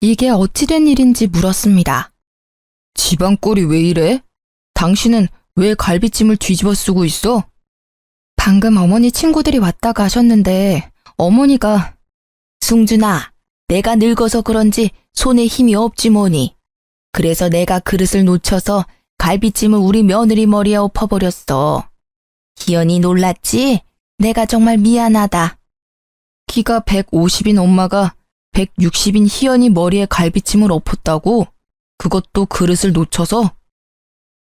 [SPEAKER 1] 이게 어찌된 일인지 물었습니다.
[SPEAKER 2] 집안 꼴이 왜 이래? 당신은 왜 갈비찜을 뒤집어 쓰고 있어?
[SPEAKER 1] 방금 어머니 친구들이 왔다 가셨는데 어머니가
[SPEAKER 2] 승준아, 내가 늙어서 그런지 손에 힘이 없지 뭐니. 그래서 내가 그릇을 놓쳐서 갈비찜을 우리 며느리 머리에 엎어버렸어. 희연이 놀랐지? 내가 정말 미안하다.
[SPEAKER 1] 키가 150인 엄마가 160인 희연이 머리에 갈비찜을 엎었다고? 그것도 그릇을 놓쳐서?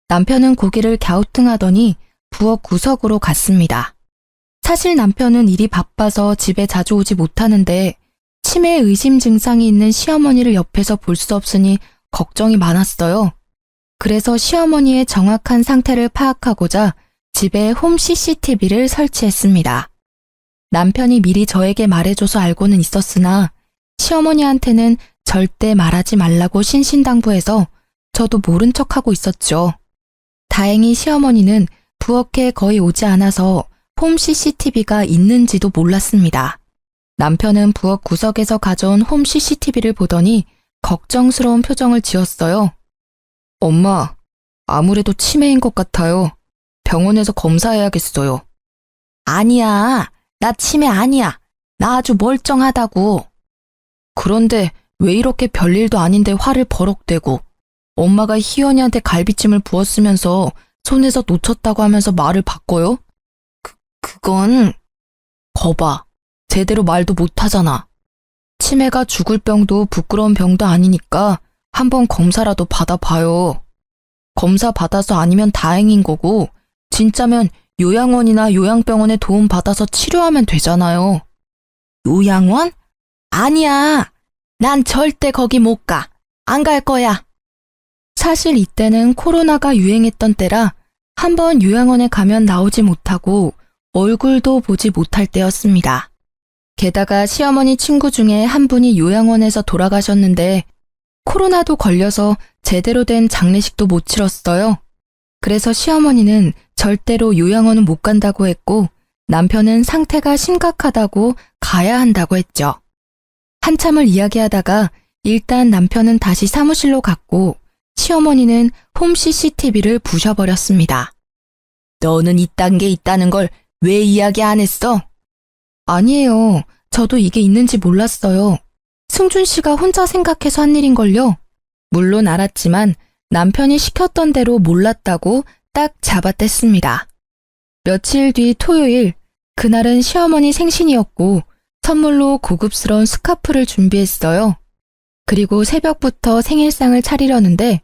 [SPEAKER 1] 남편은 고개를 갸우뚱하더니 부엌 구석으로 갔습니다. 사실 남편은 일이 바빠서 집에 자주 오지 못하는데 치매 의심 증상이 있는 시어머니를 옆에서 볼 수 없으니 걱정이 많았어요. 그래서 시어머니의 정확한 상태를 파악하고자 집에 홈 CCTV를 설치했습니다. 남편이 미리 저에게 말해줘서 알고는 있었으나 시어머니한테는 절대 말하지 말라고 신신당부해서 저도 모른 척하고 있었죠. 다행히 시어머니는 부엌에 거의 오지 않아서 홈 CCTV가 있는지도 몰랐습니다. 남편은 부엌 구석에서 가져온 홈 CCTV를 보더니 걱정스러운 표정을 지었어요. 엄마, 아무래도 치매인 것 같아요. 병원에서 검사해야겠어요.
[SPEAKER 2] 아니야, 나 치매 아니야. 나 아주 멀쩡하다고.
[SPEAKER 1] 그런데 왜 이렇게 별일도 아닌데 화를 버럭대고 엄마가 희연이한테 갈비찜을 부었으면서 손에서 놓쳤다고 하면서 말을 바꿔요?
[SPEAKER 2] 그건...
[SPEAKER 1] 거봐, 제대로 말도 못하잖아. 치매가 죽을 병도 부끄러운 병도 아니니까 한번 검사라도 받아봐요. 검사 받아서 아니면 다행인 거고 진짜면 요양원이나 요양병원에 도움 받아서 치료하면 되잖아요.
[SPEAKER 2] 요양원? 아니야. 난 절대 거기 못 가. 안 갈 거야.
[SPEAKER 1] 사실 이때는 코로나가 유행했던 때라 한번 요양원에 가면 나오지 못하고 얼굴도 보지 못할 때였습니다. 게다가 시어머니 친구 중에 한 분이 요양원에서 돌아가셨는데 코로나도 걸려서 제대로 된 장례식도 못 치렀어요. 그래서 시어머니는 절대로 요양원은 못 간다고 했고 남편은 상태가 심각하다고 가야 한다고 했죠. 한참을 이야기하다가 일단 남편은 다시 사무실로 갔고 시어머니는 홈 CCTV를 부셔버렸습니다.
[SPEAKER 2] 너는 이딴 게 있다는 걸 왜 이야기 안 했어?
[SPEAKER 1] 아니에요. 저도 이게 있는지 몰랐어요. 승준 씨가 혼자 생각해서 한 일인걸요. 물론 알았지만 남편이 시켰던 대로 몰랐다고 딱 잡아댔습니다. 며칠 뒤 토요일, 그날은 시어머니 생신이었고 선물로 고급스러운 스카프를 준비했어요. 그리고 새벽부터 생일상을 차리려는데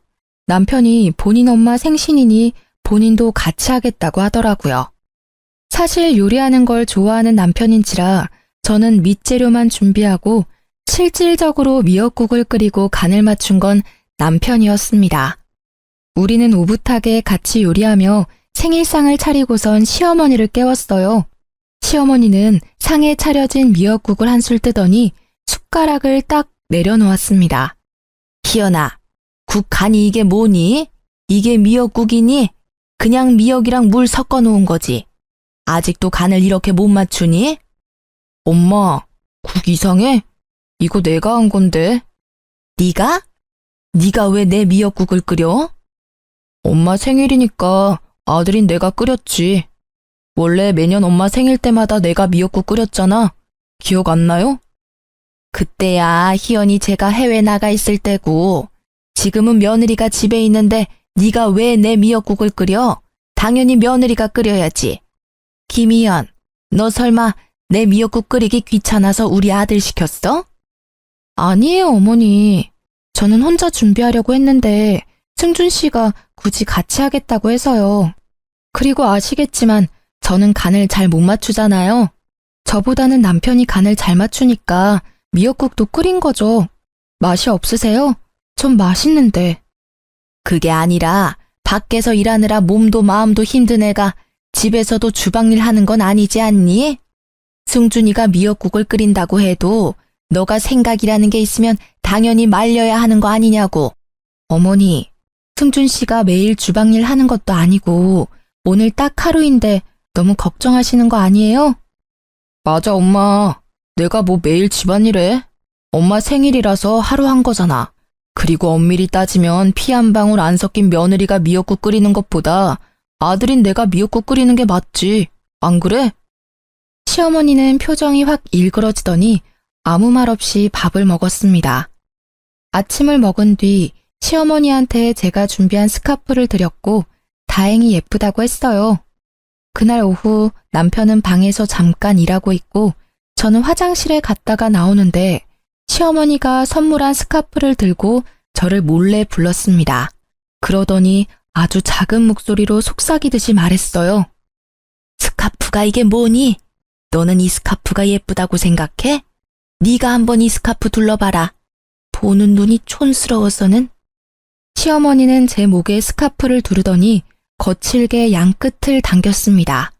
[SPEAKER 1] 남편이 본인 엄마 생신이니 본인도 같이 하겠다고 하더라고요. 사실 요리하는 걸 좋아하는 남편인지라 저는 밑재료만 준비하고 실질적으로 미역국을 끓이고 간을 맞춘 건 남편이었습니다. 우리는 오붓하게 같이 요리하며 생일상을 차리고선 시어머니를 깨웠어요. 시어머니는 상에 차려진 미역국을 한술 뜨더니 숟가락을 딱 내려놓았습니다.
[SPEAKER 2] 희연아, 국 간이 이게 뭐니? 이게 미역국이니? 그냥 미역이랑 물 섞어 놓은 거지. 아직도 간을 이렇게 못 맞추니?
[SPEAKER 1] 엄마, 국 이상해? 이거 내가 한 건데.
[SPEAKER 2] 네가? 네가 왜 내 미역국을 끓여?
[SPEAKER 1] 엄마 생일이니까 아들인 내가 끓였지. 원래 매년 엄마 생일 때마다 내가 미역국 끓였잖아. 기억 안 나요?
[SPEAKER 2] 그때야 희연이 제가 해외 나가 있을 때고 지금은 며느리가 집에 있는데 네가 왜 내 미역국을 끓여? 당연히 며느리가 끓여야지. 김희연, 너 설마 내 미역국 끓이기 귀찮아서 우리 아들 시켰어?
[SPEAKER 1] 아니에요, 어머니. 저는 혼자 준비하려고 했는데 승준 씨가 굳이 같이 하겠다고 해서요. 그리고 아시겠지만 저는 간을 잘 못 맞추잖아요. 저보다는 남편이 간을 잘 맞추니까 미역국도 끓인 거죠. 맛이 없으세요? 전 맛있는데.
[SPEAKER 2] 그게 아니라 밖에서 일하느라 몸도 마음도 힘든 애가 집에서도 주방일 하는 건 아니지 않니? 승준이가 미역국을 끓인다고 해도 너가 생각이라는 게 있으면 당연히 말려야 하는 거 아니냐고.
[SPEAKER 1] 어머니, 승준 씨가 매일 주방일 하는 것도 아니고 오늘 딱 하루인데 너무 걱정하시는 거 아니에요? 맞아, 엄마. 내가 뭐 매일 집안일해? 엄마 생일이라서 하루 한 거잖아. 그리고 엄밀히 따지면 피 한 방울 안 섞인 며느리가 미역국 끓이는 것보다 아들인 내가 미역국 끓이는 게 맞지. 안 그래? 시어머니는 표정이 확 일그러지더니 아무 말 없이 밥을 먹었습니다. 아침을 먹은 뒤 시어머니한테 제가 준비한 스카프를 드렸고 다행히 예쁘다고 했어요. 그날 오후 남편은 방에서 잠깐 일하고 있고 저는 화장실에 갔다가 나오는데 시어머니가 선물한 스카프를 들고 저를 몰래 불렀습니다. 그러더니 아주 작은 목소리로 속삭이듯이 말했어요.
[SPEAKER 2] 스카프가 이게 뭐니? 너는 이 스카프가 예쁘다고 생각해? 네가 한번 이 스카프 둘러봐라. 보는 눈이 촌스러워서는.
[SPEAKER 1] 시어머니는 제 목에 스카프를 두르더니 거칠게 양끝을 당겼습니다.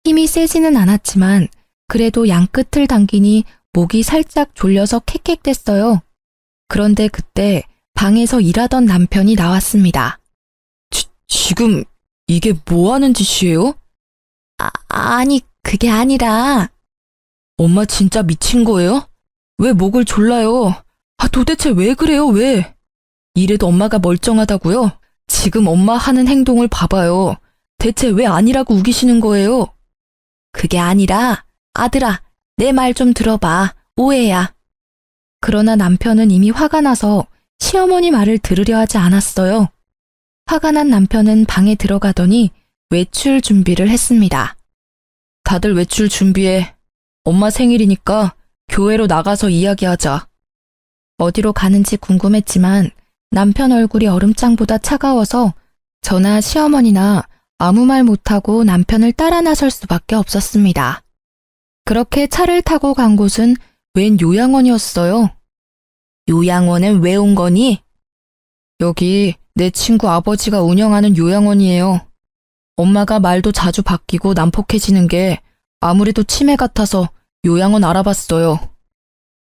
[SPEAKER 1] 힘이 세지는 않았지만 그래도 양끝을 당기니 목이 살짝 졸려서 캑캑댔어요. 그런데 그때 방에서 일하던 남편이 나왔습니다. 지금 이게 뭐 하는 짓이에요?
[SPEAKER 2] 아니, 그게 아니라.
[SPEAKER 1] 엄마 진짜 미친 거예요? 왜 목을 졸라요? 도대체 왜 그래요, 왜? 이래도 엄마가 멀쩡하다고요? 지금 엄마 하는 행동을 봐봐요. 대체 왜 아니라고 우기시는 거예요?
[SPEAKER 2] 그게 아니라, 아들아, 내 말 좀 들어봐. 오해야.
[SPEAKER 1] 그러나 남편은 이미 화가 나서 시어머니 말을 들으려 하지 않았어요. 화가 난 남편은 방에 들어가더니 외출 준비를 했습니다. 다들 외출 준비해. 엄마 생일이니까 교회로 나가서 이야기하자. 어디로 가는지 궁금했지만 남편 얼굴이 얼음장보다 차가워서 저나 시어머니나 아무 말 못하고 남편을 따라 나설 수밖에 없었습니다. 그렇게 차를 타고 간 곳은 웬 요양원이었어요.
[SPEAKER 2] 요양원은 왜 온 거니?
[SPEAKER 1] 여기 내 친구 아버지가 운영하는 요양원이에요. 엄마가 말도 자주 바뀌고 난폭해지는 게 아무래도 치매 같아서 요양원 알아봤어요.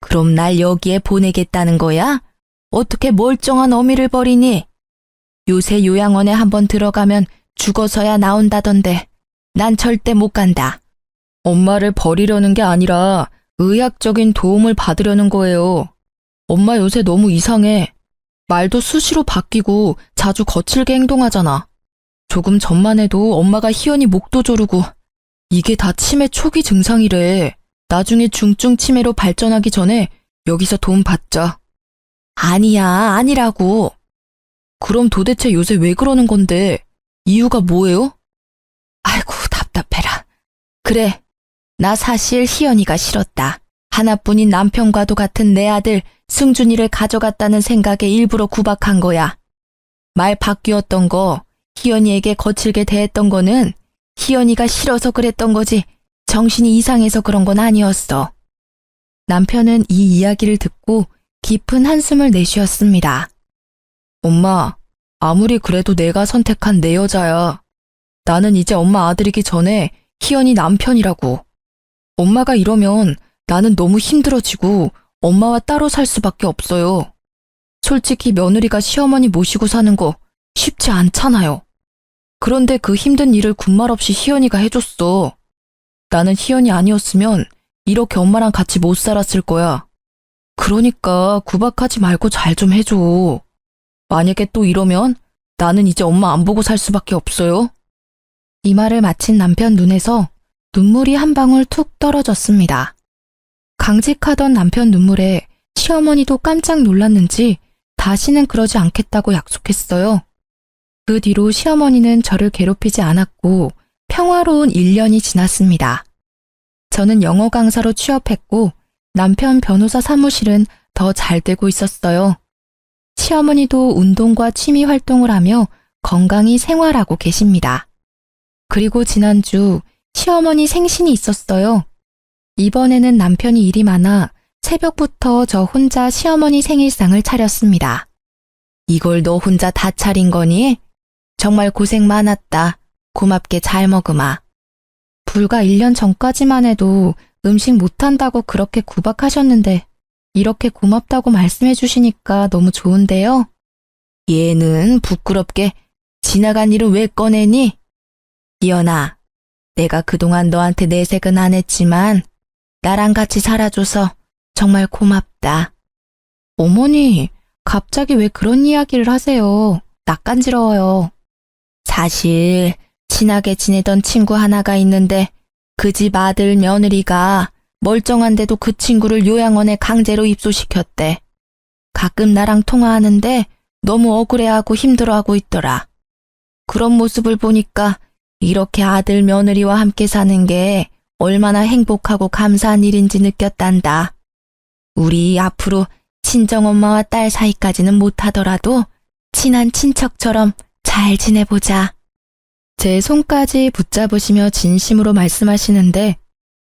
[SPEAKER 2] 그럼 날 여기에 보내겠다는 거야? 어떻게 멀쩡한 어미를 버리니? 요새 요양원에 한번 들어가면 죽어서야 나온다던데 난 절대 못 간다.
[SPEAKER 1] 엄마를 버리려는 게 아니라 의학적인 도움을 받으려는 거예요. 엄마 요새 너무 이상해. 말도 수시로 바뀌고 자주 거칠게 행동하잖아. 조금 전만 해도 엄마가 희연이 목도 조르고 이게 다 치매 초기 증상이래. 나중에 중증 치매로 발전하기 전에 여기서 도움 받자.
[SPEAKER 2] 아니야, 아니라고.
[SPEAKER 1] 그럼 도대체 요새 왜 그러는 건데? 이유가 뭐예요?
[SPEAKER 2] 아이고, 답답해라. 그래, 나 사실 희연이가 싫었다. 하나뿐인 남편과도 같은 내 아들 승준이를 가져갔다는 생각에 일부러 구박한 거야. 말 바뀌었던 거, 희연이에게 거칠게 대했던 거는 희연이가 싫어서 그랬던 거지 정신이 이상해서 그런 건 아니었어.
[SPEAKER 1] 남편은 이 이야기를 듣고 깊은 한숨을 내쉬었습니다. 엄마, 아무리 그래도 내가 선택한 내 여자야. 나는 이제 엄마 아들이기 전에 희연이 남편이라고. 엄마가 이러면 나는 너무 힘들어지고 엄마와 따로 살 수밖에 없어요. 솔직히 며느리가 시어머니 모시고 사는 거 쉽지 않잖아요. 그런데 그 힘든 일을 군말 없이 희연이가 해줬어. 나는 희연이 아니었으면 이렇게 엄마랑 같이 못 살았을 거야. 그러니까 구박하지 말고 잘 좀 해줘. 만약에 또 이러면 나는 이제 엄마 안 보고 살 수밖에 없어요. 이 말을 마친 남편 눈에서 눈물이 한 방울 툭 떨어졌습니다. 강직하던 남편 눈물에 시어머니도 깜짝 놀랐는지 다시는 그러지 않겠다고 약속했어요. 그 뒤로 시어머니는 저를 괴롭히지 않았고 평화로운 1년이 지났습니다. 저는 영어 강사로 취업했고 남편 변호사 사무실은 더 잘 되고 있었어요. 시어머니도 운동과 취미 활동을 하며 건강히 생활하고 계십니다. 그리고 지난주 시어머니 생신이 있었어요. 이번에는 남편이 일이 많아 새벽부터 저 혼자 시어머니 생일상을 차렸습니다.
[SPEAKER 2] 이걸 너 혼자 다 차린 거니? 정말 고생 많았다. 고맙게 잘 먹으마.
[SPEAKER 1] 불과 1년 전까지만 해도 음식 못한다고 그렇게 구박하셨는데 이렇게 고맙다고 말씀해 주시니까 너무 좋은데요.
[SPEAKER 2] 얘는 부끄럽게 지나간 일은 왜 꺼내니? 희연아, 내가 그동안 너한테 내색은 안 했지만 나랑 같이 살아줘서 정말 고맙다.
[SPEAKER 1] 어머니, 갑자기 왜 그런 이야기를 하세요? 낯간지러워요.
[SPEAKER 2] 사실 친하게 지내던 친구 하나가 있는데 그 집 아들 며느리가 멀쩡한데도 그 친구를 요양원에 강제로 입소시켰대. 가끔 나랑 통화하는데 너무 억울해하고 힘들어하고 있더라. 그런 모습을 보니까 이렇게 아들 며느리와 함께 사는 게 얼마나 행복하고 감사한 일인지 느꼈단다. 우리 앞으로 친정엄마와 딸 사이까지는 못하더라도 친한 친척처럼 잘 지내보자.
[SPEAKER 1] 제 손까지 붙잡으시며 진심으로 말씀하시는데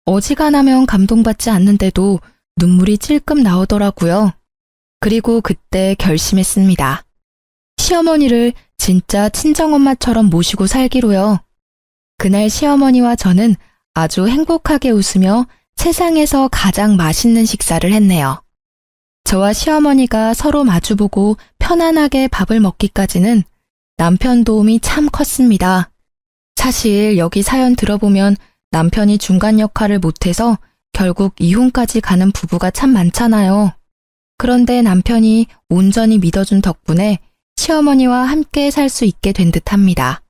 [SPEAKER 1] 어지간하면 감동받지 않는데도 눈물이 찔끔 나오더라고요. 그리고 그때 결심했습니다. 시어머니를 진짜 친정엄마처럼 모시고 살기로요. 그날 시어머니와 저는 아주 행복하게 웃으며 세상에서 가장 맛있는 식사를 했네요. 저와 시어머니가 서로 마주보고 편안하게 밥을 먹기까지는 남편 도움이 참 컸습니다. 사실 여기 사연 들어보면 남편이 중간 역할을 못해서 결국 이혼까지 가는 부부가 참 많잖아요. 그런데 남편이 온전히 믿어준 덕분에 시어머니와 함께 살 수 있게 된 듯합니다.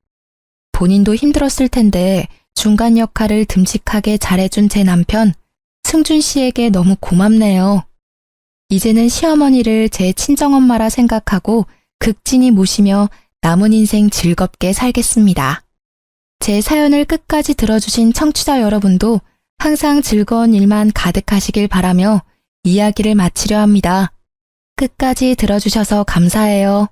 [SPEAKER 1] 본인도 힘들었을 텐데 중간 역할을 듬직하게 잘해준 제 남편, 승준 씨에게 너무 고맙네요. 이제는 시어머니를 제 친정엄마라 생각하고 극진히 모시며 남은 인생 즐겁게 살겠습니다. 제 사연을 끝까지 들어주신 청취자 여러분도 항상 즐거운 일만 가득하시길 바라며 이야기를 마치려 합니다. 끝까지 들어주셔서 감사해요.